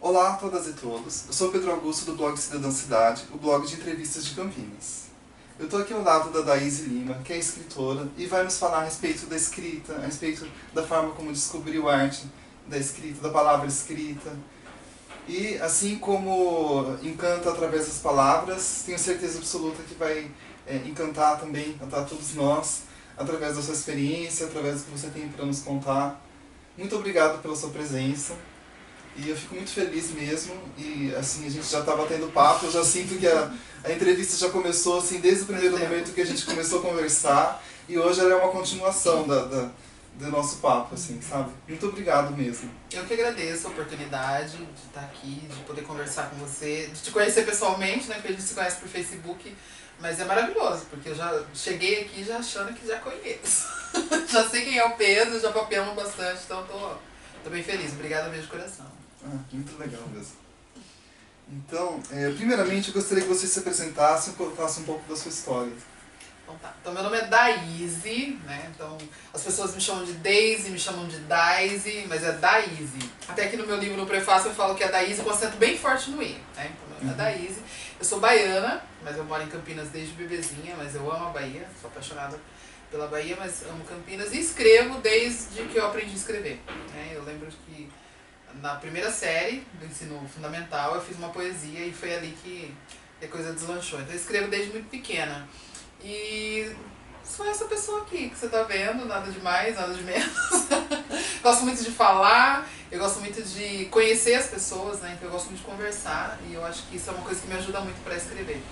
Olá a todas e todos, eu sou Pedro Augusto do blog Cidadã Cidade, o blog de entrevistas de Campinas. Eu estou aqui ao lado da Daíse Lima, que é escritora, e vai nos falar a respeito da escrita, a respeito da forma como descobriu a arte da escrita, da palavra escrita. E assim como encanta através das palavras, tenho certeza absoluta que vai encantar também, encantar todos nós, através da sua experiência, através do que você tem para nos contar. Muito obrigado pela sua presença. E eu fico muito feliz mesmo, e assim, a gente já estava tendo papo, eu já sinto que a entrevista já começou assim, desde o primeiro momento que a gente começou a conversar, e hoje ela é uma continuação do nosso papo, assim, sabe? Muito obrigado mesmo. Eu que agradeço a oportunidade de estar aqui, de poder conversar com você, de te conhecer pessoalmente, né, porque a gente se conhece por Facebook, mas é maravilhoso, porque eu já cheguei aqui já achando que já conheço. Já sei quem é o Pedro, já papeamos bastante, então tô bem feliz. Obrigada mesmo de coração. Muito legal mesmo. Então, primeiramente eu gostaria que você se apresentasse e contasse um pouco da sua história. Então tá. Então meu nome é Daíse, né? Então as pessoas me chamam de Daisy, me chamam de Daisy, mas é Daíse. Até aqui no meu livro, no prefácio, eu falo que é Daíse com acento bem forte no I, né? Então meu nome é Daíse. Eu sou baiana, mas eu moro em Campinas desde bebezinha, mas eu amo a Bahia, sou apaixonada pela Bahia, mas amo Campinas e escrevo desde que eu aprendi a escrever, né? Eu lembro que na primeira série do ensino fundamental eu fiz uma poesia e foi ali que a coisa deslanchou. Então eu escrevo desde muito pequena. E sou essa pessoa aqui que você tá vendo, nada de mais, nada de menos. Gosto muito de falar, eu gosto muito de conhecer as pessoas, né? Então eu gosto muito de conversar e eu acho que isso é uma coisa que me ajuda muito para escrever.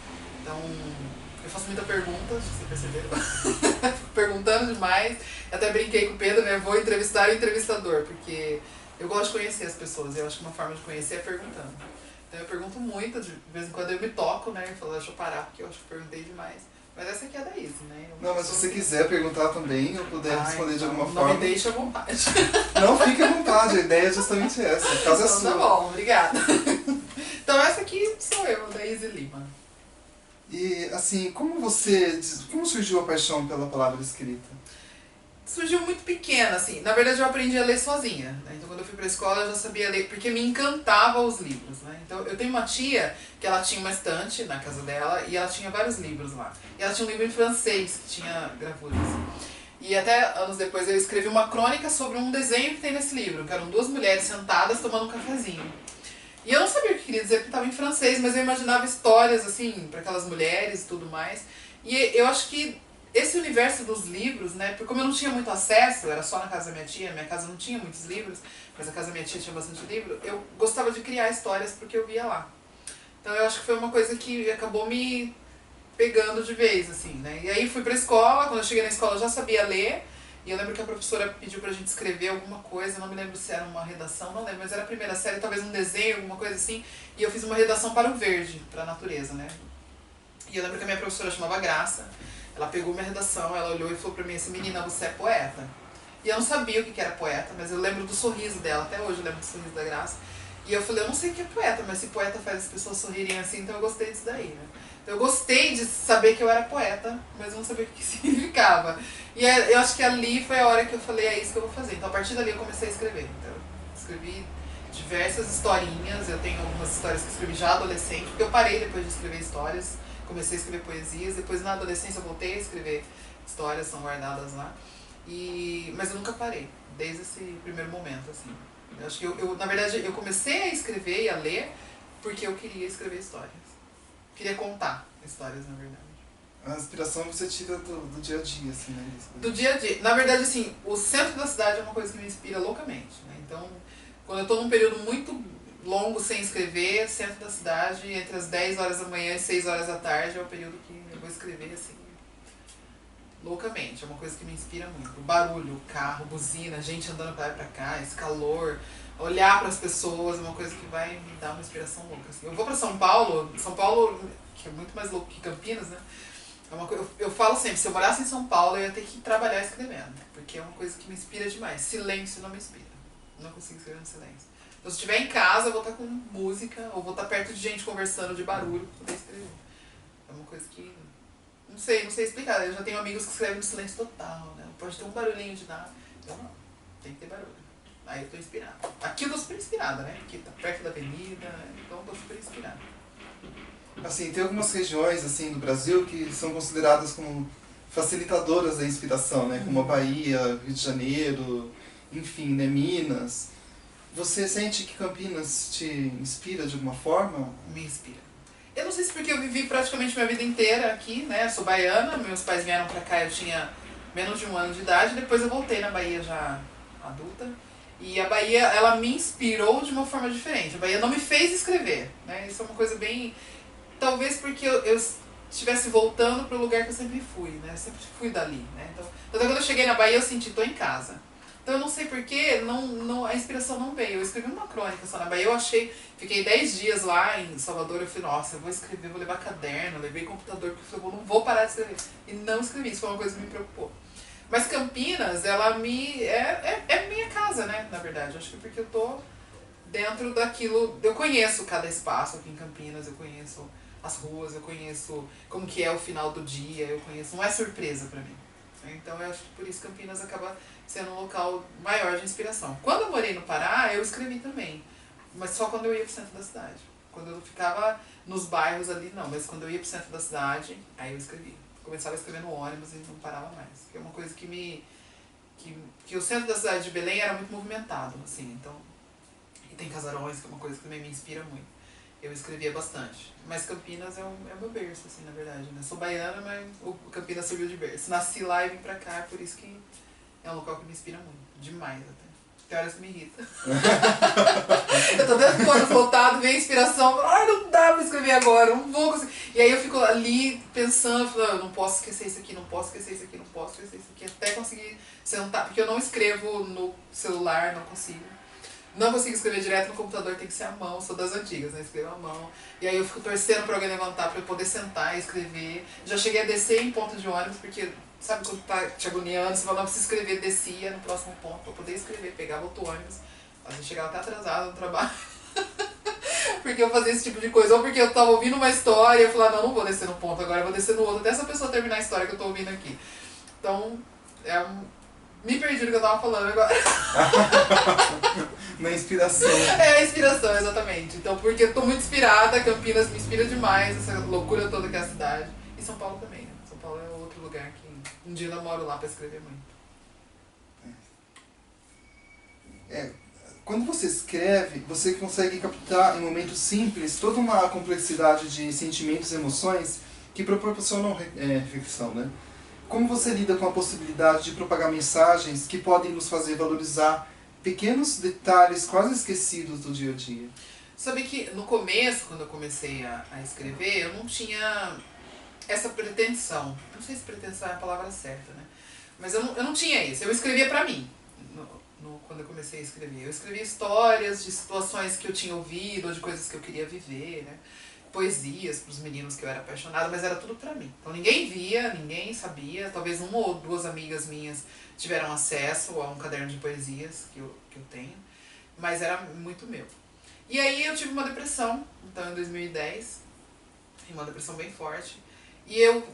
Então eu faço muita pergunta, acho que você perceberam. Fico perguntando demais. Até brinquei com o Pedro, né? Vou entrevistar o entrevistador, porque eu gosto de conhecer as pessoas, eu acho que uma forma de conhecer é perguntando. Então eu pergunto muito, de vez em quando eu me toco, né? E falo, deixa eu parar, porque eu acho que perguntei demais. Mas essa aqui é a Daíse, né? Não, mas se você quiser perguntar também, eu puder responder de alguma forma. Não me deixa à vontade. Não, fique à vontade, a ideia é justamente essa, a casa é então, sua. Tá bom, obrigada. Então essa aqui sou eu, Daíse Lima. E assim, como surgiu a paixão pela palavra escrita? Surgiu muito pequena, assim. Na verdade eu aprendi a ler sozinha, né? Então quando eu fui pra escola eu já sabia ler, porque me encantava os livros, né? Então eu tenho uma tia que ela tinha uma estante na casa dela e ela tinha vários livros lá. E ela tinha um livro em francês que tinha gravuras. E até anos depois eu escrevi uma crônica sobre um desenho que tem nesse livro, que eram duas mulheres sentadas tomando um cafezinho. E eu não sabia o que queria dizer porque estava em francês, mas eu imaginava histórias assim para aquelas mulheres e tudo mais. E eu acho que esse universo dos livros, né, porque como eu não tinha muito acesso, era só na casa da minha casa não tinha muitos livros, mas a casa da minha tia tinha bastante livro, eu gostava de criar histórias porque eu via lá. Então eu acho que foi uma coisa que acabou me pegando de vez, assim, né. E aí fui pra escola, quando eu cheguei na escola eu já sabia ler, e eu lembro que a professora pediu pra gente escrever alguma coisa, não me lembro se era uma redação, não lembro, mas era a primeira série, talvez um desenho, alguma coisa assim, e eu fiz uma redação para o verde, para a natureza, né. E eu lembro que a minha professora chamava Graça. Ela pegou minha redação, ela olhou e falou pra mim assim, menina, você é poeta. E eu não sabia o que era poeta, mas eu lembro do sorriso dela, até hoje eu lembro do sorriso da Graça. E eu falei, eu não sei o que é poeta, mas se poeta faz as pessoas sorrirem assim, então eu gostei disso daí, né? Então eu gostei de saber que eu era poeta, mas eu não sabia o que significava. E eu acho que ali foi a hora que eu falei, é isso que eu vou fazer. Então a partir dali eu comecei a escrever. Então eu escrevi diversas historinhas, eu tenho algumas histórias que escrevi já adolescente, porque eu parei depois de escrever histórias. Comecei a escrever poesias, depois na adolescência eu voltei a escrever histórias, são guardadas lá. Mas eu nunca parei, desde esse primeiro momento, assim. Eu acho que na verdade, eu comecei a escrever e a ler porque eu queria escrever histórias. Queria contar histórias, na verdade. A inspiração você tira do dia a dia, assim, né? Do dia a dia. Na verdade, assim, o centro da cidade é uma coisa que me inspira loucamente, né? Então, quando eu estou num período muito longo sem escrever, centro da cidade, entre as 10 horas da manhã e 6 horas da tarde, é o período que eu vou escrever, assim, loucamente. É uma coisa que me inspira muito. O barulho, carro, buzina, gente andando pra lá e pra cá, esse calor, olhar para as pessoas, é uma coisa que vai me dar uma inspiração louca. Assim. Eu vou pra São Paulo, que é muito mais louco que Campinas, né? Eu falo sempre, se eu morasse em São Paulo, eu ia ter que trabalhar escrevendo, porque é uma coisa que me inspira demais. Silêncio não me inspira. Não consigo escrever no silêncio. Então, se estiver em casa, eu vou estar com música, ou vou estar perto de gente conversando de barulho para poder escrever. É uma coisa que não sei explicar. Eu já tenho amigos que escrevem no silêncio total, né? Pode ter um barulhinho de nada. Eu não, tem que ter barulho. Aí eu tô inspirada. Aqui eu tô super inspirada, né? Aqui tá perto da avenida, então eu tô super inspirada. Assim, tem algumas regiões assim do Brasil que são consideradas como facilitadoras da inspiração, né? Como a Bahia, Rio de Janeiro, enfim, né? Minas. Você sente que Campinas te inspira de alguma forma? Me inspira. Eu não sei se porque eu vivi praticamente minha vida inteira aqui, né? Eu sou baiana, meus pais vieram pra cá, eu tinha menos de 1 ano de idade, depois eu voltei na Bahia já adulta. E a Bahia, ela me inspirou de uma forma diferente. A Bahia não me fez escrever, né? Isso é uma coisa bem... Talvez porque eu estivesse voltando para o lugar que eu sempre fui, né? Eu sempre fui dali, né? Então quando eu cheguei na Bahia, eu senti, tô em casa. Então eu não sei porquê, a inspiração não veio. Eu escrevi uma crônica só na Bahia, eu achei, fiquei 10 dias lá em Salvador, eu falei, nossa, eu vou escrever, vou levar caderno, levei computador, porque eu falei, não vou parar de escrever. E não escrevi, isso foi uma coisa que me preocupou. Mas Campinas, ela é minha casa, né, na verdade. Acho que porque eu tô dentro daquilo, eu conheço cada espaço aqui em Campinas, eu conheço as ruas, eu conheço como que é o final do dia, eu conheço, não é surpresa pra mim. Então eu acho que por isso Campinas acaba sendo um local maior de inspiração. Quando eu morei no Pará, eu escrevi também, mas só quando eu ia pro centro da cidade. Quando eu ficava nos bairros ali, não, mas quando eu ia pro centro da cidade, aí eu escrevi. Começava a escrever no ônibus e não parava mais. Que é uma coisa que o centro da cidade de Belém era muito movimentado, assim, então... E tem casarões, que é uma coisa que também me inspira muito. Eu escrevia bastante. Mas Campinas é o meu berço, assim, na verdade, né? Sou baiana, mas o Campinas serviu de berço. Nasci lá e vim pra cá, por isso que é um local que me inspira muito. Demais, até. Tem horas que me irrita. Eu tô vendo quando voltado, vem a inspiração, ai, não dá pra escrever agora, não vou conseguir. E aí eu fico ali pensando, falando, não posso esquecer isso aqui, não posso esquecer isso aqui, não posso esquecer isso aqui, até conseguir sentar, porque eu não escrevo no celular, não consigo. Não consigo escrever direto no computador, tem que ser à mão, sou das antigas, né? Escrevo à mão. E aí eu fico torcendo pra alguém levantar pra eu poder sentar e escrever. Já cheguei a descer em ponto de ônibus, porque sabe quando tá te agoniando, você fala, não, preciso escrever, descia no próximo ponto pra poder escrever, pegava outro ônibus. Às vezes chegava até atrasado no trabalho. Porque eu fazia esse tipo de coisa, ou porque eu tava ouvindo uma história e eu falava, não vou descer no ponto agora, eu vou descer no outro, até essa pessoa terminar a história que eu tô ouvindo aqui. Então, me perdi do que eu tava falando agora. Na inspiração. É a inspiração, exatamente. Então, porque eu tô muito inspirada, Campinas me inspira demais, essa loucura toda que é a cidade. E São Paulo também, né? São Paulo é outro lugar que um dia eu moro lá pra escrever muito. Quando você escreve, você consegue captar em momentos simples toda uma complexidade de sentimentos e emoções que proporcionam reflexão, né? Como você lida com a possibilidade de propagar mensagens que podem nos fazer valorizar pequenos detalhes quase esquecidos do dia a dia? Sabe que no começo, quando eu comecei a escrever, eu não tinha essa pretensão. Não sei se pretensão é a palavra certa, né? Mas eu não tinha isso. Eu escrevia pra mim, quando eu comecei a escrever. Eu escrevia histórias de situações que eu tinha ouvido, ou de coisas que eu queria viver, né? Poesias pros meninos que eu era apaixonada, mas era tudo pra mim. Então ninguém via, ninguém sabia. Talvez 1 ou 2 amigas minhas tiveram acesso a um caderno de poesias que eu tenho, mas era muito meu. E aí eu tive uma depressão, então em 2010, uma depressão bem forte, e eu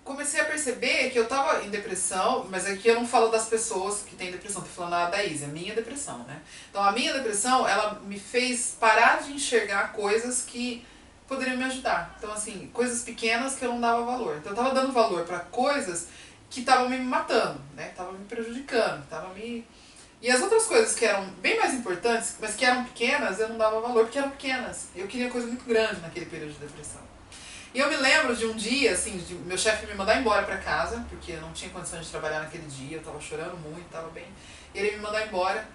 comecei a perceber que eu tava em depressão, mas aqui eu não falo das pessoas que têm depressão, tô falando da Isa, a minha depressão, né? Então a minha depressão, ela me fez parar de enxergar coisas que poderiam me ajudar. Então assim, coisas pequenas que eu não dava valor. Então eu tava dando valor pra coisas que estavam me matando, né? Que estavam me prejudicando, que estavam me... E as outras coisas que eram bem mais importantes, mas que eram pequenas, eu não dava valor porque eram pequenas. Eu queria coisa muito grande naquele período de depressão. E eu me lembro de um dia, assim, de meu chefe me mandar embora pra casa, porque eu não tinha condições de trabalhar naquele dia, eu tava chorando muito, tava bem. E ele me mandou embora.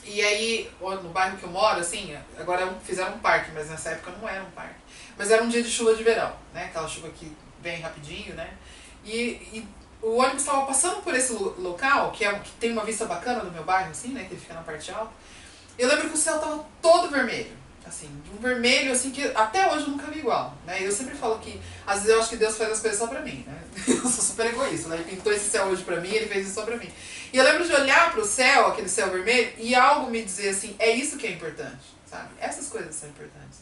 E aí, no bairro que eu moro, assim, agora fizeram um parque, mas nessa época não era um parque. Mas era um dia de chuva de verão, né? Aquela chuva que vem rapidinho, né? E o ônibus estava passando por esse local, que tem uma vista bacana do meu bairro, assim, né? Que ele fica na parte alta. Eu lembro que o céu tava todo vermelho. Assim, de um vermelho, assim, que até hoje eu nunca vi igual, né? Eu sempre falo que, às vezes eu acho que Deus faz as coisas só pra mim, né? Eu sou super egoísta, né? Ele pintou esse céu hoje pra mim, ele fez isso só pra mim. E eu lembro de olhar pro céu, aquele céu vermelho, e algo me dizer assim, é isso que é importante, sabe? Essas coisas são importantes.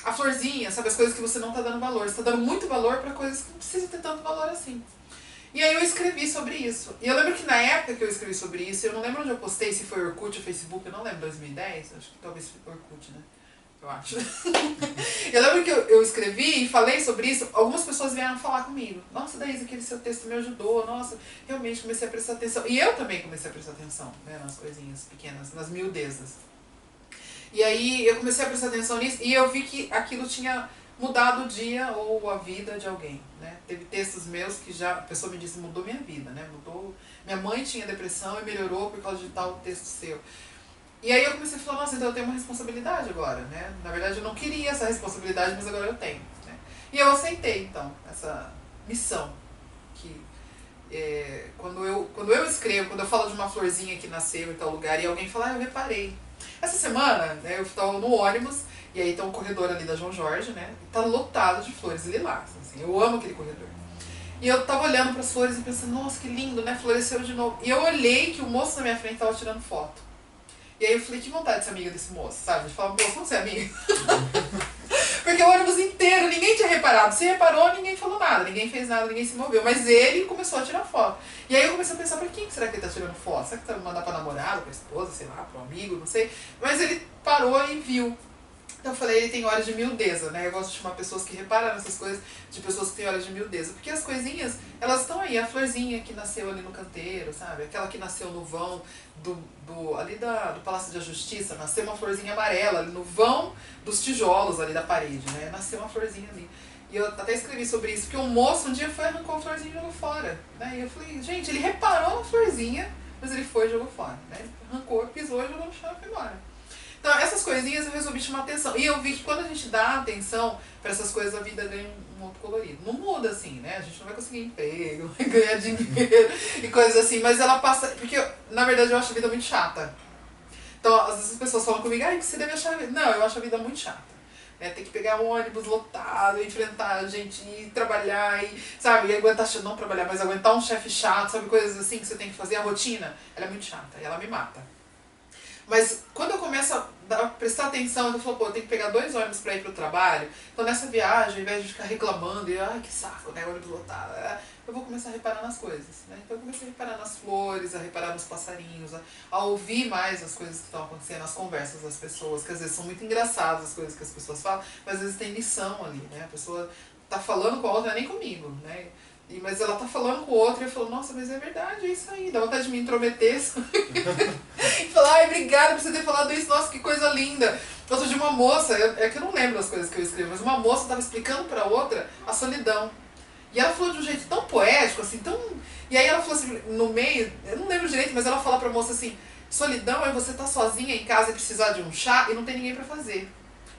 A florzinha, sabe? As coisas que você não tá dando valor. Você tá dando muito valor pra coisas que não precisa ter tanto valor assim. E aí eu escrevi sobre isso. E eu lembro que na época que eu escrevi sobre isso, eu não lembro onde eu postei, se foi Orkut ou Facebook, eu não lembro, 2010, acho que talvez foi Orkut, né? Eu acho. Eu lembro que eu escrevi e falei sobre isso, algumas pessoas vieram falar comigo. Nossa, Daísa, aquele seu texto me ajudou, nossa, realmente comecei a prestar atenção. E eu também comecei a prestar atenção, né, nas coisinhas pequenas, nas miudezas. E aí eu comecei a prestar atenção nisso e eu vi que aquilo tinha mudado o dia ou a vida de alguém, né? Teve textos meus que já, a pessoa me disse, mudou minha vida, né? Mudou, minha mãe tinha depressão e melhorou por causa de tal texto seu. E aí eu comecei a falar, nossa, então eu tenho uma responsabilidade agora, né? Na verdade eu não queria essa responsabilidade, mas agora eu tenho, né? E eu aceitei, então, essa missão que quando eu escrevo, quando eu falo de uma florzinha que nasceu em tal lugar e alguém fala, eu reparei. Essa semana, né, eu estava no ônibus e aí tem um corredor ali da João Jorge, né? E tá lotado de flores lilás, assim, eu amo aquele corredor. E eu tava olhando para as flores e pensando, nossa, que lindo, né? Floresceu de novo. E eu olhei que o moço na minha frente tava tirando foto. E aí eu falei, que vontade de ser amiga desse moço, sabe? De falar, moço, vamos ser amigo. Porque o ônibus inteiro, ninguém tinha reparado. Se reparou, ninguém falou nada, ninguém fez nada, ninguém se moveu. Mas ele começou a tirar foto. E aí eu comecei a pensar, pra quem será que ele tá tirando foto? Será que tá mandando pra namorado, pra esposa, sei lá, pra um amigo, não sei. Mas ele parou e viu. Então eu falei, ele tem horas de miudeza, né? Eu gosto de chamar pessoas que reparam nessas coisas de pessoas que têm horas de miudeza. Porque as coisinhas, elas estão aí. A florzinha que nasceu ali no canteiro, sabe? Aquela que nasceu no vão ali do Palácio da Justiça, nasceu uma florzinha amarela ali no vão dos tijolos ali da parede, né? Nasceu uma florzinha ali. E eu até escrevi sobre isso, porque um moço um dia foi arrancou a florzinha e jogou fora, né? E eu falei, gente, ele reparou na florzinha, mas ele foi e jogou fora, né? Ele arrancou, pisou e jogou no chão e foi embora. Então essas coisinhas eu resolvi chamar atenção. E eu vi que quando a gente dá atenção para essas coisas, a vida ganha um outro colorido. Não muda assim, né? A gente não vai conseguir emprego, ganhar dinheiro e coisas assim. Mas ela passa... Porque, na verdade, eu acho a vida muito chata. Então, às vezes as pessoas falam comigo, ai, que você deve achar a vida... Não, eu acho a vida muito chata. Né? Tem que pegar um ônibus lotado, enfrentar gente, ir trabalhar, e, sabe? E aguentar... Não trabalhar, mas aguentar um chefe chato, sabe? Coisas assim que você tem que fazer. A rotina, ela é muito chata e ela me mata. Mas quando eu começo a prestar atenção, eu falo, pô, eu tenho que pegar 2 ônibus para ir pro trabalho. Então nessa viagem, ao invés de ficar reclamando, e ai que saco, né, ônibus lotado, eu vou começar a reparar nas coisas, né? Então eu comecei a reparar nas flores, a reparar nos passarinhos, a ouvir mais as coisas que estão acontecendo, as conversas das pessoas, que às vezes são muito engraçadas as coisas que as pessoas falam, mas às vezes tem lição ali, né? A pessoa tá falando com a outra, não é nem comigo, né? Mas ela tá falando com o outro e eu falo, nossa, mas é verdade, é isso aí, dá vontade de me intrometer. E falar, ai, obrigada por você ter falado isso, nossa, que coisa linda. Outro dia uma moça, é que eu não lembro as coisas que eu escrevo, mas uma moça estava explicando pra outra a solidão. E ela falou de um jeito tão poético, assim, tão... E aí ela falou assim, no meio, eu não lembro direito, mas ela fala pra moça assim, solidão é você estar sozinha em casa e precisar de um chá e não tem ninguém pra fazer.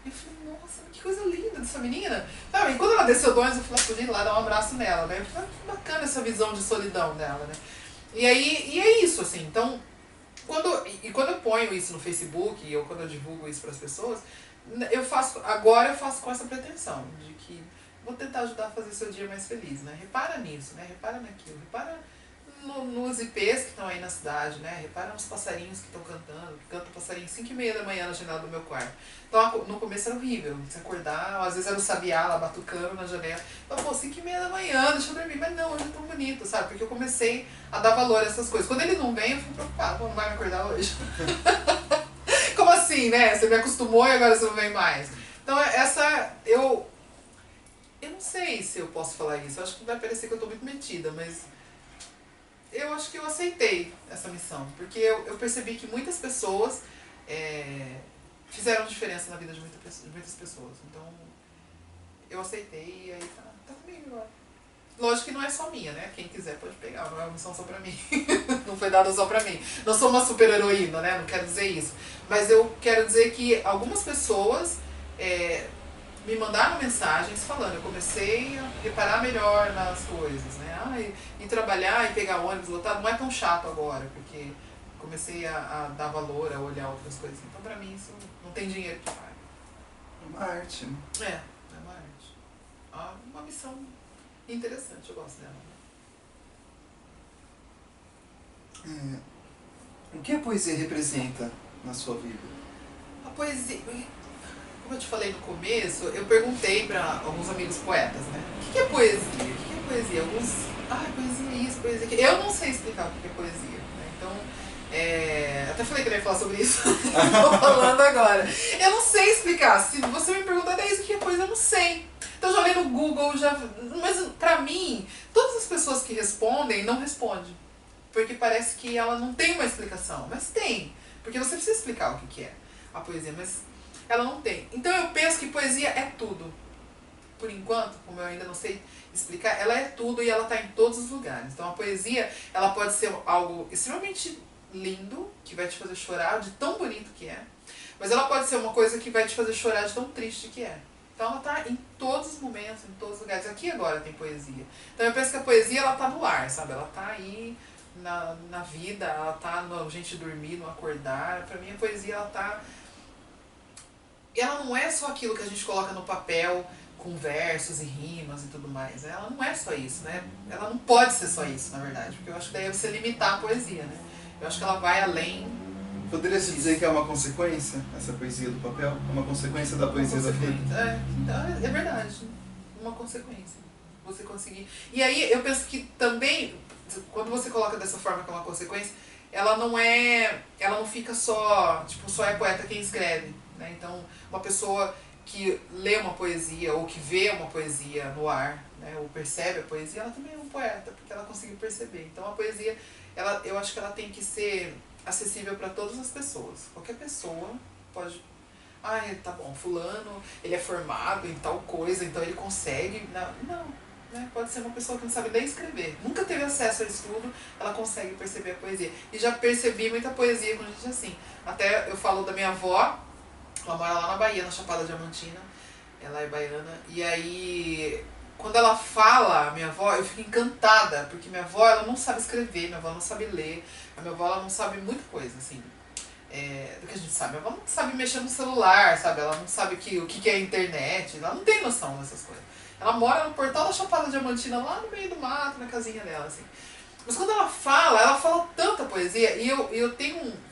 E eu falei, nossa, que coisa linda dessa menina. Ah, e quando ela desceu do ônibus, eu falei, podia ir lá dar um abraço nela, né? Eu falei, que bacana essa visão de solidão dela, né? E aí, e é isso, assim, então... Quando eu ponho isso no Facebook, ou quando eu divulgo isso para as pessoas, agora eu faço com essa pretensão, de que vou tentar ajudar a fazer seu dia mais feliz, né? Repara nisso, né? Repara naquilo, repara nos ipês que estão aí na cidade, né? Repara nos passarinhos que estão cantando, canta passarinho 5h30 da manhã na janela do meu quarto. Então no começo era horrível, se acordar, às vezes era o sabiá lá batucando na janela. Então, pô, 5h30 da manhã, deixa eu dormir. Mas não, hoje é tão bonito, sabe? Porque eu comecei a dar valor a essas coisas. Quando ele não vem, eu fico preocupada, não vai me acordar hoje. Como assim, né? Você me acostumou e agora você não vem mais. Então eu não sei se eu posso falar isso, eu acho que vai parecer que eu tô muito metida, mas eu acho que eu aceitei essa missão, porque eu percebi que muitas pessoas fizeram diferença na vida de muitas pessoas. Então, eu aceitei e aí tá comigo agora. Lógico que não é só minha, né? Quem quiser pode pegar, não é uma missão só pra mim. Não foi dada só pra mim. Não sou uma super heroína, né? Não quero dizer isso. Mas eu quero dizer que algumas pessoas me mandaram mensagens falando, eu comecei a reparar melhor nas coisas, né? E trabalhar e pegar ônibus lotado não é tão chato agora, porque comecei a dar valor, a olhar outras coisas. Então pra mim isso não tem dinheiro que pague. É uma arte. É uma arte. Uma missão interessante, eu gosto dela. O que a poesia representa na sua vida? A poesia... como eu te falei no começo, eu perguntei para alguns amigos poetas, né? O que é poesia? O que é poesia? Alguns, poesia é isso, poesia é aquilo. Eu não sei explicar o que é poesia, né? Então, até falei que eu ia falar sobre isso, tô falando agora. Eu não sei explicar. Se você me perguntar, o que é poesia, eu não sei. Então, já olhei no Google, mas pra mim, todas as pessoas que respondem, não respondem. Porque parece que ela não tem uma explicação, mas tem. Porque você precisa explicar o que é a poesia, mas ela não tem. Então eu penso que poesia é tudo. Por enquanto, como eu ainda não sei explicar, ela é tudo e ela está em todos os lugares. Então a poesia, ela pode ser algo extremamente lindo, que vai te fazer chorar de tão bonito que é. Mas ela pode ser uma coisa que vai te fazer chorar de tão triste que é. Então ela está em todos os momentos, em todos os lugares. Aqui agora tem poesia. Então eu penso que a poesia, ela está no ar, sabe? Ela está aí na vida, ela está no gente dormir, no acordar. Pra mim a poesia, ela tá... Ela não é só aquilo que a gente coloca no papel com versos e rimas e tudo mais. Ela não é só isso, né? Ela não pode ser só isso, na verdade. Porque eu acho que daí é você limitar a poesia, né? Eu acho que ela vai além. Poderia-se dizer que é uma consequência, essa poesia do papel? É uma consequência da poesia da vida? É verdade. Uma consequência. Você conseguir... E aí eu penso que também, quando você coloca dessa forma que é uma consequência, ela não fica só, tipo, só é poeta quem escreve, né? Então, uma pessoa que lê uma poesia ou que vê uma poesia no ar, né, ou percebe a poesia, ela também é um poeta, porque ela conseguiu perceber. Então a poesia, eu acho que ela tem que ser acessível para todas as pessoas. Qualquer pessoa pode... tá bom, fulano, ele é formado em tal coisa, então ele consegue... Não, né? Pode ser uma pessoa que não sabe nem escrever, nunca teve acesso a estudo, ela consegue perceber a poesia. E já percebi muita poesia com gente assim. Até eu falo da minha avó, ela mora lá na Bahia, na Chapada Diamantina, ela é baiana, e aí, quando ela fala, minha avó, eu fico encantada, porque minha avó, ela não sabe escrever, minha avó não sabe ler, a minha avó, ela não sabe muita coisa, assim, do que a gente sabe. Minha avó não sabe mexer no celular, sabe, ela não sabe o que é a internet, ela não tem noção dessas coisas. Ela mora no portal da Chapada Diamantina, lá no meio do mato, na casinha dela, assim. Mas quando ela fala tanta poesia, e eu tenho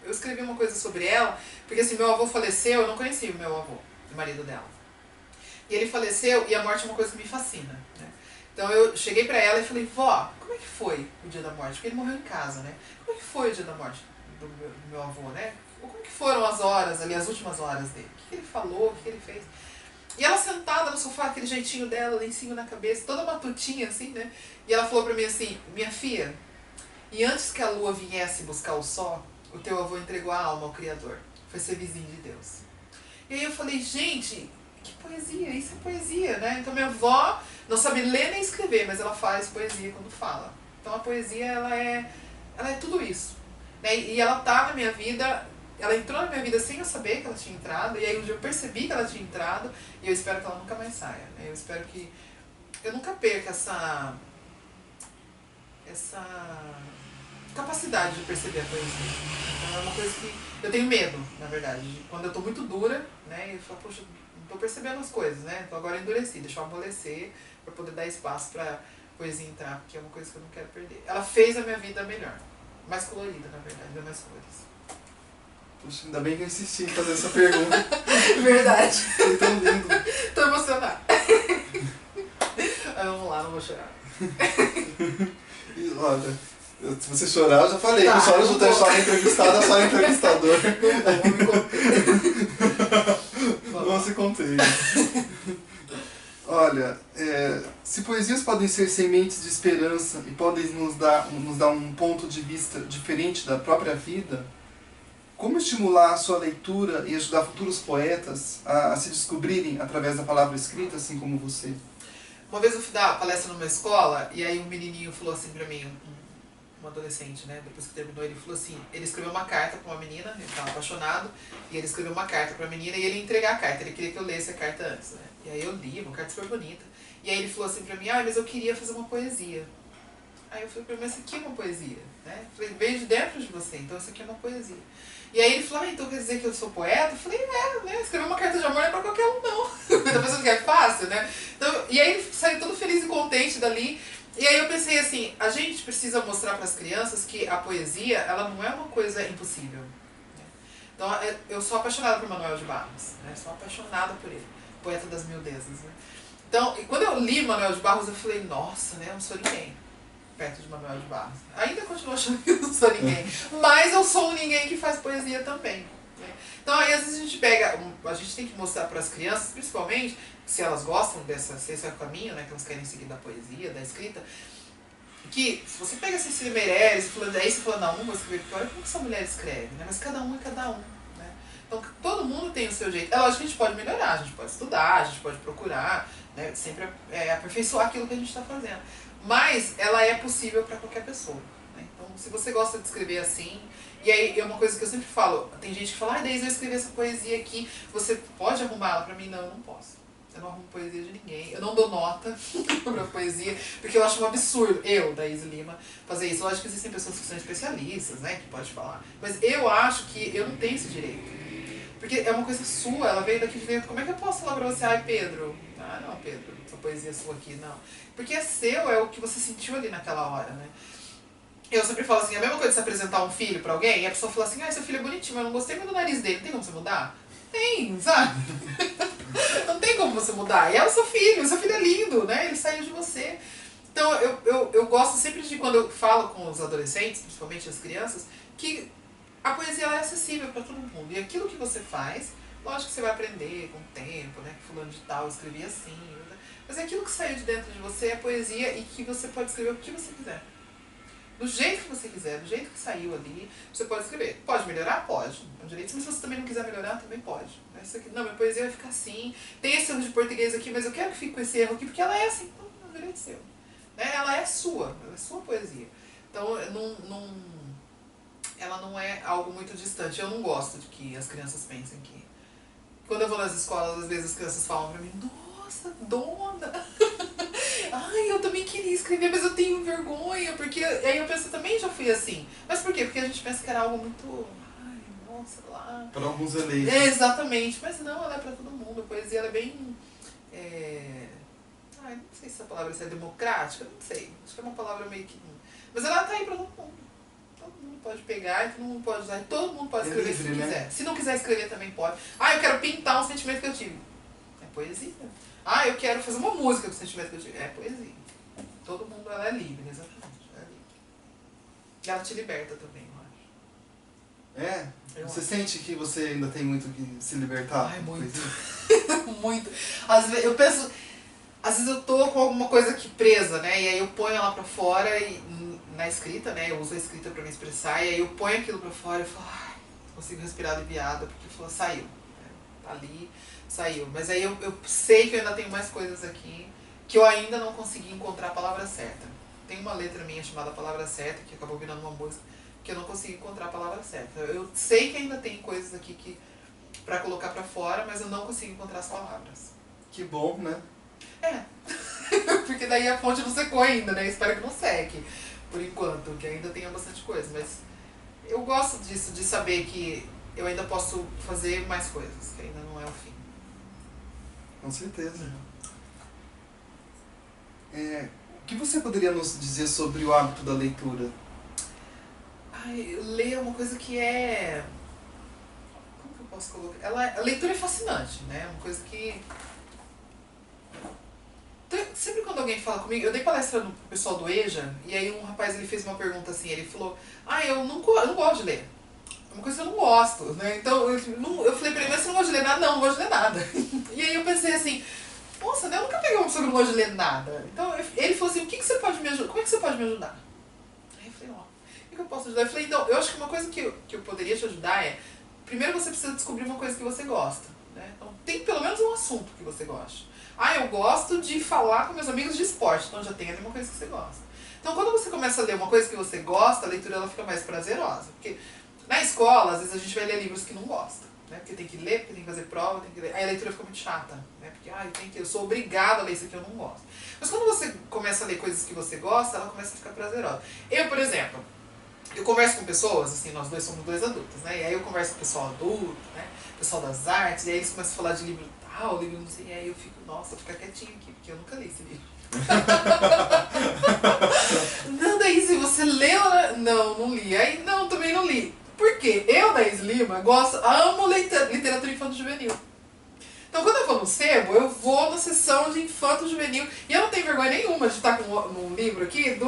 eu escrevi uma coisa sobre ela, porque assim, meu avô faleceu, eu não conhecia o meu avô, o marido dela. E ele faleceu, e a morte é uma coisa que me fascina, né? Então eu cheguei pra ela e falei, vó, como é que foi o dia da morte? Porque ele morreu em casa, né? Como é que foi o dia da morte do meu avô, né? Como que foram as horas ali, as últimas horas dele? O que ele falou, o que ele fez? E ela sentada no sofá, aquele jeitinho dela, lencinho na cabeça, toda matutinha assim, né? E ela falou pra mim assim, minha filha, e antes que a lua viesse buscar o sol, o teu avô entregou a alma ao Criador. Foi ser vizinho de Deus. E aí eu falei, gente, que poesia, isso é poesia, né? Então minha avó não sabe ler nem escrever, mas ela faz poesia quando fala. Então a poesia, ela é tudo isso, né? E ela tá na minha vida, ela entrou na minha vida sem eu saber que ela tinha entrado, e aí um dia eu percebi que ela tinha entrado, e eu espero que ela nunca mais saia, né? Eu espero que eu nunca perca essa capacidade de perceber a poesia. Então é uma coisa que eu tenho medo, na verdade. Quando eu tô muito dura, né, eu falo, poxa, não tô percebendo as coisas, né? Então agora eu endureci, deixa eu amolecer para poder dar espaço pra poesia entrar, porque é uma coisa que eu não quero perder. Ela fez a minha vida melhor, mais colorida, na verdade, deu mais cores. Puxa, ainda bem que eu insisti em fazer essa pergunta. Verdade. Foi tão lindo. Tô emocionada. Vamos lá, não vou chorar. E, olha, se você chorar, eu já falei. Tá, não chora não junto, é só entrevistada, é só entrevistador. Não me conter. Não se contém. Olha, se poesias podem ser sementes de esperança e podem nos dar um ponto de vista diferente da própria vida, como estimular a sua leitura e ajudar futuros poetas a se descobrirem através da palavra escrita, assim como você? Uma vez eu fui dar palestra numa escola, e aí um menininho falou assim pra mim, um adolescente, né, depois que terminou, ele falou assim, ele escreveu uma carta pra uma menina, ele estava apaixonado, e ele escreveu uma carta pra menina, e ele ia entregar a carta, ele queria que eu lesse a carta antes, né, e aí eu li, uma carta super bonita, e aí ele falou assim pra mim, mas eu queria fazer uma poesia. Aí eu falei pra ele, mas isso aqui é uma poesia, né, eu falei, veio de dentro de você, então isso aqui é uma poesia. E aí ele falou, então quer dizer que eu sou poeta? Eu falei, né, escrever uma carta de amor não é pra qualquer um, não. Da pessoa que é fácil, né? Então, e aí ele saiu todo feliz e contente dali. E aí eu pensei assim, a gente precisa mostrar para as crianças que a poesia, ela não é uma coisa impossível. Né? Então eu sou apaixonada por Manuel de Barros, né? Sou apaixonada por ele, poeta das miudezas, né? Então, e quando eu li Manuel de Barros, eu falei, nossa, né? Eu não sou ninguém perto de Manuel de Barros. Ainda continuo achando que eu não sou ninguém, mas eu sou um ninguém que faz poesia também. Né? Então, aí às vezes a gente pega, a gente tem que mostrar para as crianças, principalmente, se elas gostam se esse é o caminho, né? Que elas querem seguir da poesia, da escrita, que se você pega Cecília Meirelles, aí você fala, não vou escrever, porque olha como essa mulher escreve, né? Mas cada um é cada um. Né? Então, todo mundo tem o seu jeito. É lógico que a gente pode melhorar, a gente pode estudar, a gente pode procurar, né? Sempre aperfeiçoar aquilo que a gente está fazendo. Mas ela é possível para qualquer pessoa. Né? Então, se você gosta de escrever assim, e aí é uma coisa que eu sempre falo, tem gente que fala, Deise, eu escrevi essa poesia aqui, você pode arrumar ela para mim? Não, eu não posso. Eu não arrumo poesia de ninguém, eu não dou nota pra poesia, porque eu acho um absurdo, eu, Daíse Lima, fazer isso. Lógico que existem pessoas que são especialistas, né, que pode falar, mas eu acho que eu não tenho esse direito. Porque é uma coisa sua, ela veio daqui de dentro. Como é que eu posso falar pra você, ai Pedro? Ah, não, Pedro, essa poesia é sua aqui, não. Porque é seu, é o que você sentiu ali naquela hora, né? Eu sempre falo assim, a mesma coisa de se apresentar um filho pra alguém, e a pessoa fala assim, ah, seu filho é bonitinho, mas eu não gostei muito do nariz dele, tem como você mudar? Tem, sabe? Não tem como você mudar. E é o seu filho é lindo, né? Ele saiu de você. Então eu gosto sempre de, quando eu falo com os adolescentes, principalmente as crianças, que a poesia ela é acessível para todo mundo. E aquilo que você faz, lógico que você vai aprender com o tempo, né? Que fulano de tal escrevia assim. Mas aquilo que saiu de dentro de você é poesia, e que você pode escrever o que você quiser. Do jeito que você quiser, do jeito que saiu ali, você pode escrever. Pode melhorar? Pode. É um direito. Mas se você também não quiser melhorar, também pode. Isso aqui, não, minha poesia vai ficar assim. Tem esse erro de português aqui, mas eu quero que fique com esse erro aqui, porque ela é assim. Não, é um direito seu. Né? Ela é sua poesia. Então, ela não é algo muito distante. Eu não gosto de que as crianças pensem que... Quando eu vou nas escolas, às vezes as crianças falam pra mim, nossa, dona... Ai, eu também queria escrever, mas eu tenho vergonha, porque... Aí eu penso, também já fui assim. Mas por quê? Porque a gente pensa que era algo muito... Ai, nossa, lá... Para alguns eleitos. Exatamente, mas não, ela é pra todo mundo. A poesia, ela é bem... Ai, não sei se essa palavra é democrática, não sei. Acho que é uma palavra meio que... Mas ela tá aí pra todo mundo. Todo mundo pode pegar, e todo mundo pode usar, e todo mundo pode escrever livre, se quiser. Né? Se não quiser escrever, também pode. Ah, eu quero pintar um sentimento que eu tive. É poesia. Ah, eu quero fazer uma música com o sentimento que eu tive. É poesia. Todo mundo, ela é livre, exatamente. Ela é livre. E ela te liberta também, eu acho. Você sente que você ainda tem muito que se libertar? Ai, muito. Muito. Às vezes eu penso... Às vezes eu tô com alguma coisa aqui presa, né? E aí eu ponho ela pra fora e... Na escrita, né? Eu uso a escrita pra me expressar, e aí eu ponho aquilo pra fora e falo, ai, consigo respirar aliviada, porque saiu. Né? Tá ali, saiu. Mas aí eu sei que eu ainda tenho mais coisas aqui, que eu ainda não consegui encontrar a palavra certa. Tem uma letra minha chamada Palavra Certa, que acabou virando uma música, que eu não consegui encontrar a palavra certa. Eu sei que ainda tem coisas aqui que pra colocar pra fora, mas eu não consigo encontrar as palavras. Que bom, né? Porque daí a fonte não secou ainda, né? Espero que não seque. Por enquanto, que ainda tenha bastante coisa, mas eu gosto disso, de saber que eu ainda posso fazer mais coisas, que ainda não é o fim. Com certeza. O que você poderia nos dizer sobre o hábito da leitura? Ler é uma coisa que é... Como que eu posso colocar? A leitura é fascinante, né? É uma coisa que... Sempre quando alguém fala comigo, eu dei palestra no pessoal do EJA, e aí um rapaz ele fez uma pergunta assim, ele falou, eu não gosto de ler. É uma coisa que eu não gosto, né? Então eu falei pra ele, mas você não gosta de ler nada? Não gosto de ler nada. E aí eu pensei assim, nossa, né? Eu nunca peguei uma pessoa que não gosta de ler nada. Então ele falou assim, o que você pode me ajudar? Como é que você pode me ajudar? Aí eu falei, o que eu posso ajudar? Eu falei, então, eu acho que uma coisa que eu poderia te ajudar é, primeiro você precisa descobrir uma coisa que você gosta, né? Então tem pelo menos um assunto que você gosta. Eu gosto de falar com meus amigos de esporte, então já tem ali uma coisa que você gosta. Então quando você começa a ler uma coisa que você gosta, a leitura ela fica mais prazerosa. Porque na escola, às vezes a gente vai ler livros que não gosta, né? Porque tem que ler, porque tem que fazer prova, tem que ler. Aí a leitura fica muito chata, né? Porque eu sou obrigada a ler isso aqui, eu não gosto. Mas quando você começa a ler coisas que você gosta, ela começa a ficar prazerosa. Eu, por exemplo, eu converso com pessoas, assim, nós dois somos dois adultos, né? E aí eu converso com o pessoal adulto, né? Pessoal das artes, e aí eles começam a falar de livro tal, livro não sei, e aí eu fico, nossa, fica quietinho aqui, porque eu nunca li esse livro. Não, daí se você leu, não li. Aí, não, também não li. Por quê? Eu, Daís Lima, amo literatura infanto-juvenil. Então, quando eu vou no sebo, eu vou na sessão de infanto-juvenil. E eu não tenho vergonha nenhuma de estar com um livro aqui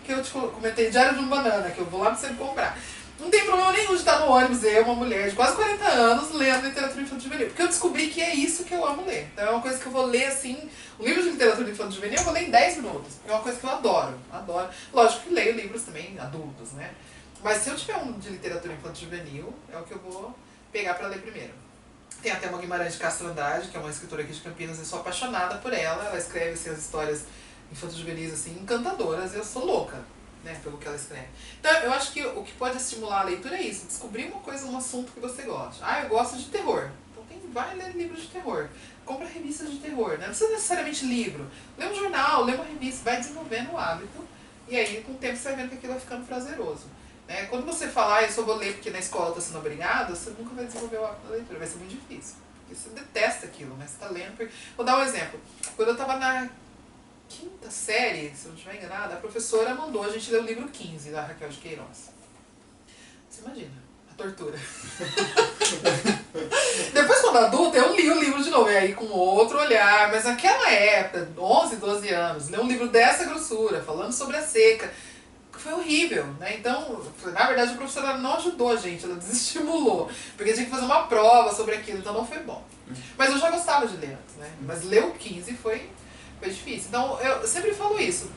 que eu te comentei, Diário de um Banana, que eu vou lá no sebo comprar. Não tem problema nenhum de estar no ônibus, eu, uma mulher de quase 40 anos, lendo literatura infanto-juvenil. Porque eu descobri que é isso que eu amo ler. Então é uma coisa que eu vou ler assim. Um livro de literatura infanto-juvenil eu vou ler em 10 minutos. É uma coisa que eu adoro. Adoro. Lógico que leio livros também adultos, né? Mas se eu tiver um de literatura infanto-juvenil, é o que eu vou pegar para ler primeiro. Tem até uma Guimarães de Castro Andrade, que é uma escritora aqui de Campinas, eu sou apaixonada por ela. Ela escreve assim, as histórias infanto-juvenis assim, encantadoras, eu sou louca, né, pelo que ela escreve. Então eu acho que o que pode estimular a leitura é isso, descobrir uma coisa, um assunto que você gosta. Ah, eu gosto de terror. Então vai ler livros de terror. Compra revistas de terror, né? Não precisa necessariamente livro. Lê um jornal, lê uma revista, vai desenvolvendo o hábito. E aí, com o tempo, você vai vendo que aquilo vai ficando prazeroso. Né? Quando você falar, eu só vou ler porque na escola está sendo obrigado, você nunca vai desenvolver o hábito da leitura, vai ser muito difícil. Porque você detesta aquilo, mas você está lendo. Porque... Vou dar um exemplo. Quando eu estava na quinta série, se eu não estiver enganada, a professora mandou a gente ler o livro 15 da Raquel de Queiroz. Você imagina, a tortura. Depois, quando adulta, eu li o livro de novo, e aí com outro olhar, mas naquela época, 11, 12 anos, ler um livro dessa grossura, falando sobre a seca, foi horrível, né? Então, na verdade, a professora não ajudou a gente, ela desestimulou, porque tinha que fazer uma prova sobre aquilo, então não foi bom. Mas eu já gostava de ler antes, né? Mas ler o 15 foi difícil. Então, eu sempre falo isso.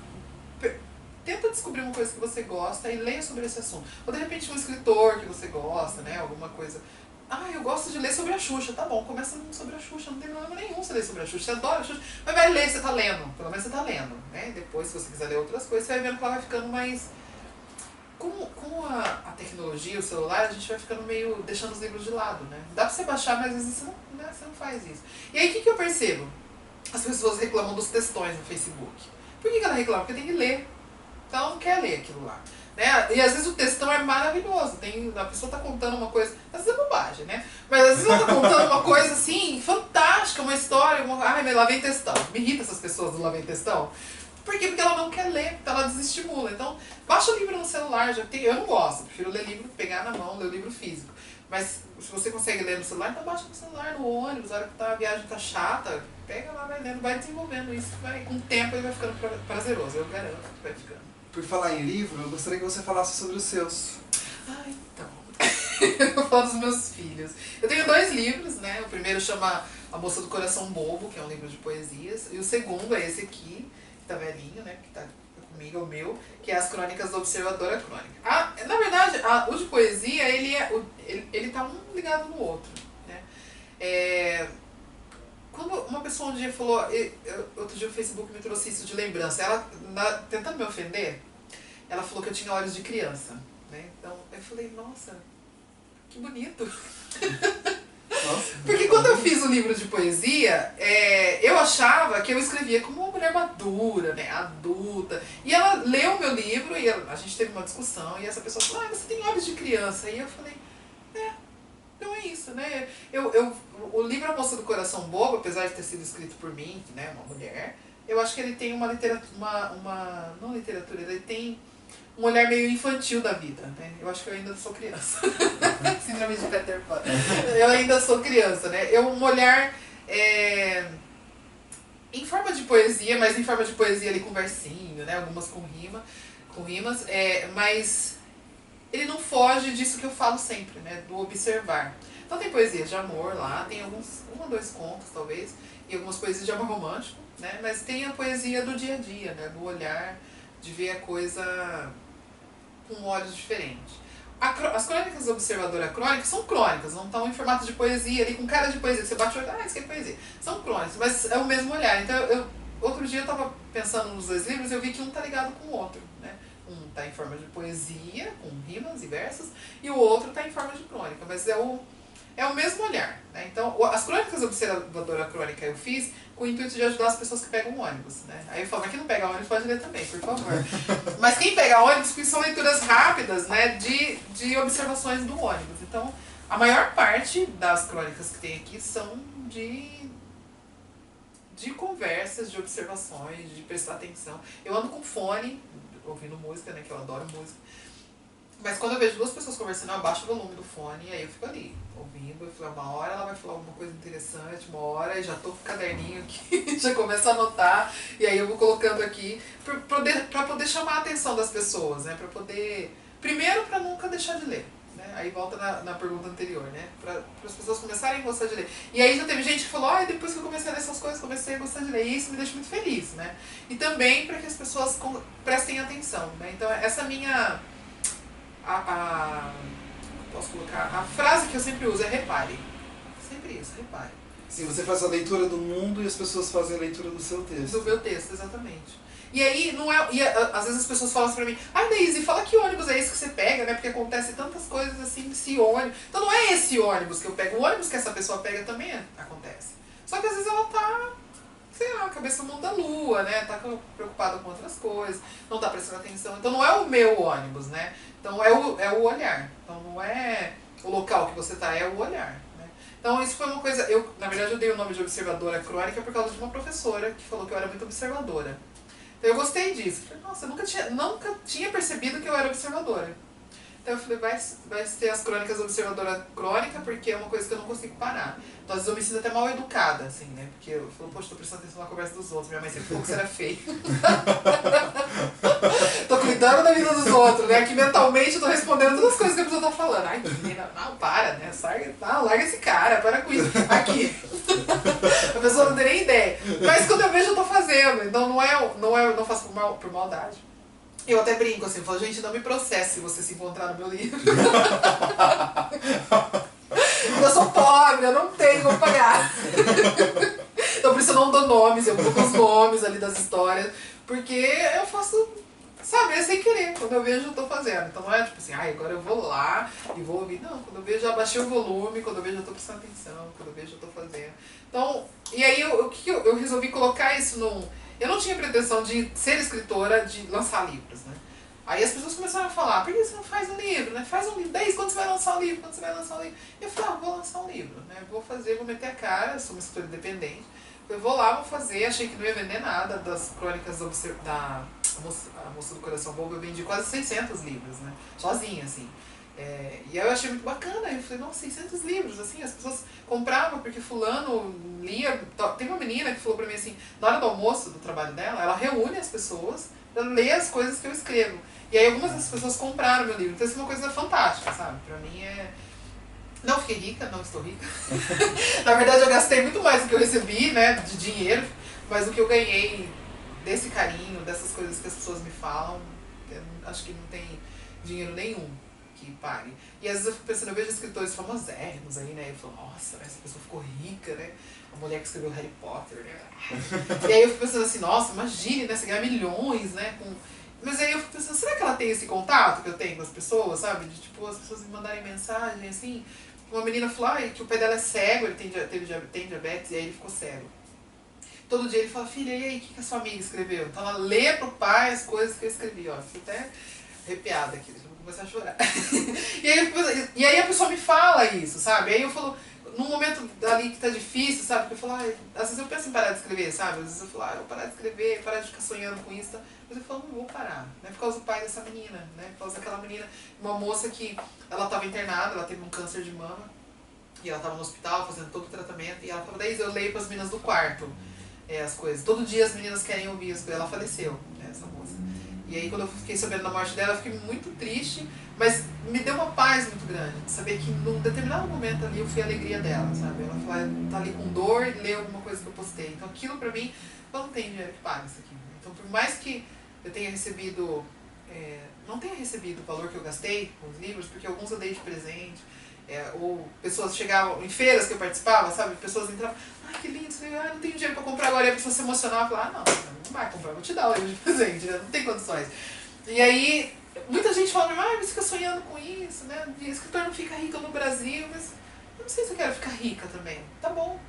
Tenta descobrir uma coisa que você gosta e leia sobre esse assunto. Ou, de repente, um escritor que você gosta, né? Alguma coisa... Ah, eu gosto de ler sobre a Xuxa. Tá bom, começa sobre a Xuxa. Não tem problema nenhum você ler sobre a Xuxa. Você adora a Xuxa. Mas vai ler, você tá lendo. Pelo menos você tá lendo. Né? Depois, se você quiser ler outras coisas, você vai vendo que ela vai ficando mais... Com a tecnologia, o celular, a gente vai ficando meio... deixando os livros de lado, né? Dá pra você baixar, mas às vezes você não faz isso. E aí, o que eu percebo? As pessoas reclamam dos textões no Facebook. Por que ela reclama? Porque tem que ler. Então ela não quer ler aquilo lá. Né? E às vezes o textão é maravilhoso. A pessoa está contando uma coisa, às vezes é bobagem, né? Mas às vezes ela está contando uma coisa assim, fantástica, uma história. Ai, mas lá vem textão. Me irrita essas pessoas do lá vem textão. Por quê? Porque ela não quer ler, porque ela desestimula. Então, baixa o livro no celular. Eu não gosto, prefiro ler livro, pegar na mão, ler o livro físico. Mas se você consegue ler no celular, então baixa no celular, no ônibus, a hora que a viagem está chata, pega lá, vai lendo, vai desenvolvendo isso. Com o tempo ele vai ficando prazeroso, eu garanto que vai ficando. Por falar em livro, eu gostaria que você falasse sobre os seus. Ah, então. Eu vou falar dos meus filhos. Eu tenho 2 livros, né? O primeiro chama A Moça do Coração Bobo, que é um livro de poesias. E o segundo é esse aqui, que tá velhinho, né? Que tá comigo, é o meu, que é As Crônicas da Observadora Crônica. Na verdade, o de poesia, ele tá um ligado no outro, né? Quando uma pessoa um dia falou, outro dia o Facebook me trouxe isso de lembrança, ela, tentando me ofender, ela falou que eu tinha olhos de criança, né? Então eu falei, nossa, que bonito. Nossa. Porque quando eu fiz o livro de poesia, eu achava que eu escrevia como uma mulher madura, né, adulta. E ela leu o meu livro e a gente teve uma discussão e essa pessoa falou, você tem olhos de criança. E eu falei, então é isso, né? O livro A Moça do Coração Bobo, apesar de ter sido escrito por mim, né, uma mulher, eu acho que ele tem uma literatura, não literatura, ele tem um olhar meio infantil da vida, né? Eu acho que eu ainda sou criança. Síndrome de Peter Pan. Eu ainda sou criança, né? Um olhar em forma de poesia, mas em forma de poesia ali com versinho, né? Algumas com rimas, mas ele não foge disso que eu falo sempre, né? Do observar. Então tem poesias de amor lá, tem um ou 2 contos talvez, e algumas poesias de amor romântico, né? Mas tem a poesia do dia a dia, né? Do olhar, de ver a coisa com olhos diferentes. As crônicas da Observadora Crônica são crônicas, não estão em formato de poesia, ali com cara de poesia. Você bate o olho, isso aqui é poesia. São crônicas, mas é o mesmo olhar. Então, outro dia eu estava pensando nos 2 livros e eu vi que um está ligado com o outro, né? Um está em forma de poesia, com rimas e versos, e o outro está em forma de crônica, mas é o mesmo olhar, né? Então, as crônicas da Observadora Crônica eu fiz com o intuito de ajudar as pessoas que pegam ônibus, né? Aí eu falo, mas quem não pega ônibus pode ler também, por favor. Mas quem pega ônibus, são leituras rápidas, né, de observações do ônibus. Então, a maior parte das crônicas que tem aqui são de conversas, de observações, de prestar atenção. Eu ando com fone, ouvindo música, né, que eu adoro música. Mas quando eu vejo duas pessoas conversando, eu abaixo o volume do fone e aí eu fico ali, ouvindo. Eu falo, uma hora ela vai falar alguma coisa interessante, uma hora e já tô com o caderninho aqui, já começo a anotar. E aí eu vou colocando aqui pra poder chamar a atenção das pessoas, né? Pra poder... Primeiro, pra nunca deixar de ler. Né? Aí volta na pergunta anterior, né? Para as pessoas começarem a gostar de ler. E aí já teve gente que falou, depois que eu comecei a ler essas coisas, comecei a gostar de ler. E isso me deixa muito feliz, né? E também para que as pessoas prestem atenção, né? Então essa minha... posso colocar? A frase que eu sempre uso é repare. Sempre isso, repare. Sim, você faz a leitura do mundo e as pessoas fazem a leitura do seu texto. Do meu texto, exatamente. E aí, não é. E às vezes as pessoas falam assim pra mim, Daisy, fala que ônibus é esse que você pega, né? Porque acontece tantas coisas assim desse ônibus. Então não é esse ônibus que eu pego, o ônibus que essa pessoa pega também acontece. Só que às vezes ela tá, sei lá, cabeça no mundo da lua, né? Tá preocupada com outras coisas, não tá prestando atenção. Então não é o meu ônibus, né? Então é o olhar. Então não é o local que você tá, é o olhar. Então isso foi uma coisa, na verdade eu dei o nome de observadora crônica por causa de uma professora que falou que eu era muito observadora. Então eu gostei disso. Falei, nossa, eu nunca tinha percebido que eu era observadora. Então eu falei, vai ter as crônicas observadora crônica, porque é uma coisa que eu não consigo parar. Então às vezes eu me sinto até mal educada, assim, né? Porque eu falo, poxa, tô prestando atenção na conversa dos outros. Minha mãe sempre falou que você era feio. Tô cuidando da vida dos outros, né? Aqui mentalmente eu tô respondendo todas as coisas que a pessoa tá falando. Ai, menina, não, para, né? Larga esse cara, para com isso. Aqui. A pessoa não tem nem ideia. Mas quando eu vejo, eu tô fazendo. Então não faço por maldade. Eu até brinco assim, eu falo, gente, não me processe se você se encontrar no meu livro. Eu sou pobre, eu não tenho como pagar. Então por isso eu não dou nomes, eu coloco os nomes ali das histórias, porque eu faço, sabe, é sem querer. Quando eu vejo, eu tô fazendo. Então não é tipo assim, agora eu vou lá e vou ouvir. Não, quando eu vejo, já baixei o volume, quando eu vejo, eu tô prestando atenção, quando eu vejo, eu tô fazendo. Então, e aí eu resolvi colocar isso num... Eu não tinha pretensão de ser escritora, de lançar livros, né? Aí as pessoas começaram a falar, por que você não faz um livro, né? Faz um livro, daí quando você vai lançar um livro, quando você vai lançar um livro? Eu falei, vou lançar um livro, né? Vou meter a cara, sou uma escritora independente. Eu vou lá, vou fazer, achei que não ia vender nada das crônicas da Moça do Coração Bobo, eu vendi quase 600 livros, né? Sozinha, assim. E aí eu achei muito bacana, eu falei, nossa, 600 livros, assim, as pessoas compravam porque fulano lia. Tem uma menina que falou pra mim assim, na hora do almoço do trabalho dela, ela reúne as pessoas pra ler as coisas que eu escrevo. E aí algumas das pessoas compraram meu livro, então isso é uma coisa fantástica, sabe? Pra mim Não fiquei rica, não estou rica. Na verdade eu gastei muito mais do que eu recebi, né, de dinheiro, mas o que eu ganhei desse carinho, dessas coisas que as pessoas me falam, eu acho que não tem dinheiro nenhum que pague. E às vezes eu fico pensando, eu vejo escritores famosérrimos aí, né? Eu falo, nossa, essa pessoa ficou rica, né? A mulher que escreveu Harry Potter, né? E aí eu fico pensando assim, nossa, imagine, né? Você ganhar milhões, né? Mas aí eu fico pensando, será que ela tem esse contato que eu tenho com as pessoas, sabe? De tipo, as pessoas me mandarem mensagem, assim. Uma menina falou que o pai dela é cego, ele tem diabetes, e aí ele ficou cego. Todo dia ele fala, filha, e aí, o que a sua amiga escreveu? Então ela lê pro pai as coisas que eu escrevi, ó. Fico até arrepiada aqui, deixa eu começar a chorar. e aí a pessoa me fala isso, sabe? Aí eu falo, num momento ali que tá difícil, sabe? Porque eu falo, às vezes eu penso em parar de escrever, sabe? Às vezes eu falo, eu vou parar de escrever, parar de ficar sonhando com isso, tá? Mas eu falo, não vou parar, né? Por causa do pai dessa menina, né? Por causa daquela menina, uma moça que ela tava internada, ela teve um câncer de mama, e ela tava no hospital fazendo todo o tratamento, e ela falou, daí eu leio pras meninas do quarto as coisas. Todo dia as meninas querem ouvir as coisas. Ela faleceu, essa moça. E aí quando eu fiquei sabendo da morte dela, eu fiquei muito triste, mas me deu uma paz muito grande, de saber que num determinado momento ali eu fui a alegria dela, sabe? Ela falou, tá ali com dor e lê alguma coisa que eu postei. Então aquilo pra mim, eu não tenho dinheiro que pague isso aqui. Então por mais que eu tenha recebido, não tenha recebido o valor que eu gastei com os livros, porque alguns eu dei de presente, ou pessoas chegavam em feiras que eu participava, sabe? Pessoas entravam, que lindo, não tenho dinheiro pra comprar agora, e a pessoa se emocionava e falava, não vai comprar, vou te dar o livro de presente, né? Não tem condições. E aí, muita gente fala, você fica sonhando com isso, né? E escritor não fica rico no Brasil, mas eu não sei se eu quero ficar rica também. Tá bom.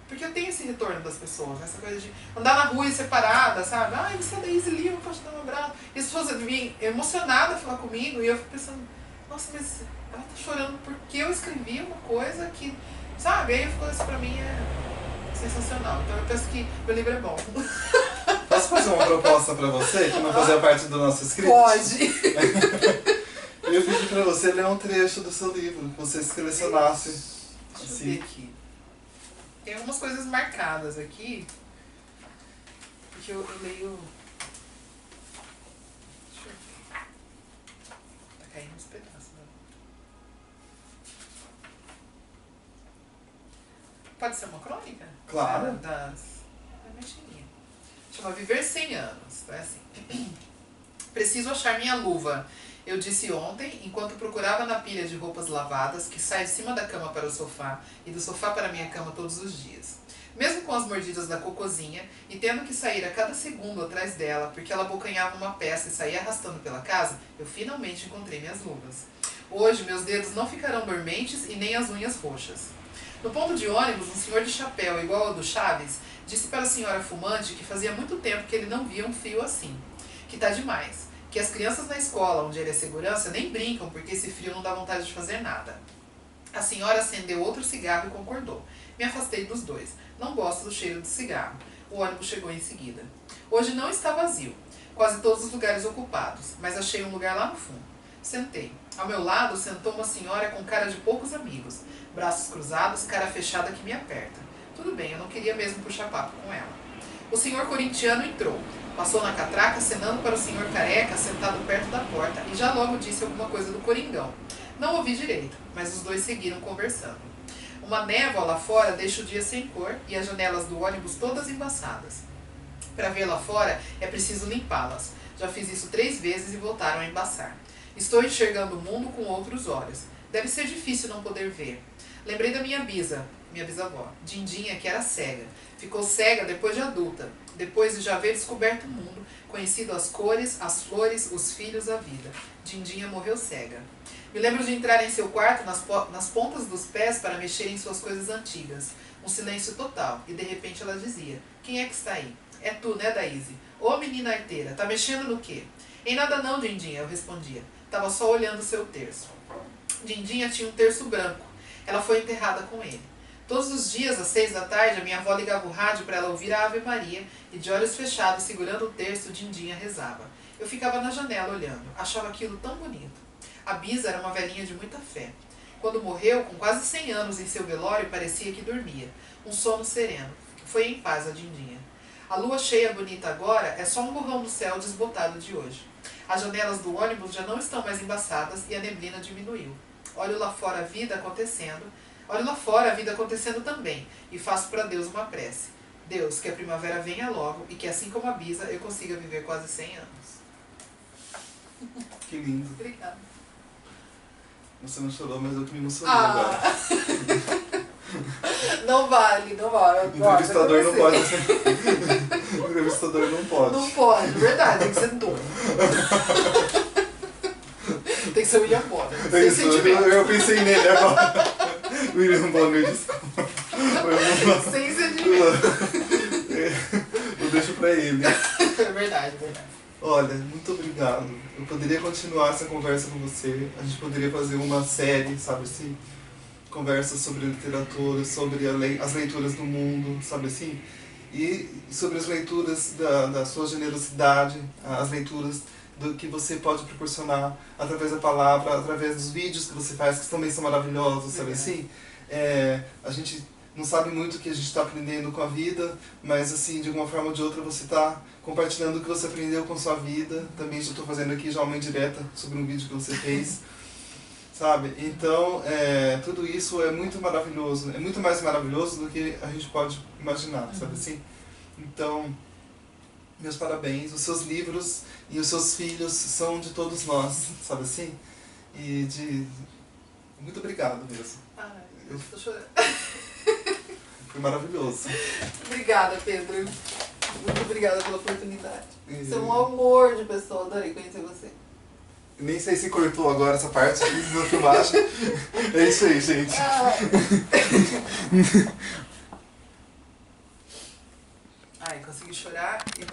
Porque eu tenho esse retorno das pessoas, né? Essa coisa de andar na rua e separada, sabe? Você é da Daisy Lima, pode dar um abraço. E as pessoas vêm emocionadas a falar comigo, e eu fico pensando, nossa, mas ela tá chorando porque eu escrevi uma coisa que, sabe? Aí eu fico, isso pra mim sensacional. Então eu penso que meu livro é bom. Posso fazer uma proposta pra você, que não fazia parte do nosso script? Pode! Eu pedi pra você ler um trecho do seu livro, que você selecionasse. Deixa eu ver aqui. Tem algumas coisas marcadas aqui, porque eu leio... Deixa eu ver. Tá caindo uns pedaços, né? Pode ser uma crônica? Claro. Da mexerinha. Chama Viver 100 anos. É assim. Preciso achar minha luva. Eu disse ontem, enquanto procurava na pilha de roupas lavadas, que sai de cima da cama para o sofá e do sofá para minha cama todos os dias. Mesmo com as mordidas da cocozinha e tendo que sair a cada segundo atrás dela, porque ela abocanhava uma peça e saía arrastando pela casa, eu finalmente encontrei minhas luvas. Hoje, meus dedos não ficarão dormentes e nem as unhas roxas. No ponto de ônibus, um senhor de chapéu igual ao do Chaves disse para a senhora fumante que fazia muito tempo que ele não via um frio assim. Que tá demais. Que as crianças na escola, onde ele é segurança, nem brincam porque esse frio não dá vontade de fazer nada. A senhora acendeu outro cigarro e concordou. Me afastei dos dois. Não gosto do cheiro de cigarro. O ônibus chegou em seguida. Hoje não está vazio. Quase todos os lugares ocupados, mas achei um lugar lá no fundo. Sentei. Ao meu lado sentou uma senhora com cara de poucos amigos. Braços cruzados, cara fechada que me aperta. Tudo bem, eu não queria mesmo puxar papo com ela. O senhor corintiano entrou. Passou na catraca, acenando para o senhor careca, sentado perto da porta, e já logo disse alguma coisa do Coringão. Não ouvi direito, mas os dois seguiram conversando. Uma névoa lá fora deixa o dia sem cor e as janelas do ônibus todas embaçadas. Para ver lá fora, é preciso limpá-las. Já fiz isso 3 vezes e voltaram a embaçar. Estou enxergando o mundo com outros olhos. Deve ser difícil não poder ver. Lembrei da minha bisavó, Dindinha, que era cega. Ficou cega depois de adulta, depois de já haver descoberto o mundo, conhecido as cores, as flores, os filhos, a vida. Dindinha morreu cega. Me lembro de entrar em seu quarto nas pontas dos pés para mexer em suas coisas antigas. Um silêncio total, e de repente ela dizia: quem é que está aí? É tu, né, Daíse? Ô menina arteira, tá mexendo no quê? Em nada não, Dindinha, eu respondia. Tava só olhando o seu terço. Dindinha tinha um terço branco. Ela foi enterrada com ele. Todos os dias, às 6 da tarde, a minha avó ligava o rádio para ela ouvir a Ave Maria e, de olhos fechados, segurando o terço, Dindinha rezava. Eu ficava na janela olhando. Achava aquilo tão bonito. A Bisa era uma velhinha de muita fé. Quando morreu, com quase 100 anos em seu velório, parecia que dormia. Um sono sereno. Foi em paz a Dindinha. A lua cheia bonita agora é só um borrão do céu desbotado de hoje. As janelas do ônibus já não estão mais embaçadas e a neblina diminuiu. Olho lá fora a vida acontecendo. Olho lá fora a vida acontecendo também e faço para Deus uma prece. Deus, que a primavera venha logo e que, assim como a Bisa, eu consiga viver quase 100 anos. Que lindo. Obrigada. Você não chorou, mas eu que me emocionei agora. Não vale, não vale. Entrevistador não pode. Entrevistador não pode. Não pode, verdade, tem que ser dono. Tem que ser William Bonner. Sem sentimento. Eu pensei nele agora. William Bonner, desculpa. Sem sentimento. Eu deixo pra ele. É verdade, verdade. Olha, muito obrigado. Eu poderia continuar essa conversa com você. A gente poderia fazer uma série, sabe assim? Conversas sobre literatura, sobre as leituras do mundo, sabe assim? E sobre as leituras da sua generosidade, as leituras do que você pode proporcionar através da palavra, através dos vídeos que você faz, que também são maravilhosos, sabe assim? A gente não sabe muito o que a gente está aprendendo com a vida, mas assim, de alguma forma ou de outra você está compartilhando o que você aprendeu com a sua vida. Também já estou fazendo aqui já uma indireta sobre um vídeo que você fez, sabe? Então, tudo isso é muito maravilhoso, é muito mais maravilhoso do que a gente pode imaginar, sabe assim? Então, meus parabéns, os seus livros e os seus filhos são de todos nós, sabe assim? Muito obrigado mesmo. Ai, eu estou chorando. Foi maravilhoso. Obrigada, Pedro. Muito obrigada pela oportunidade. Você é um amor de pessoa, adorei conhecer você. Nem sei se cortou agora essa parte da filmagem. É isso aí, gente. Ai, consegui chorar e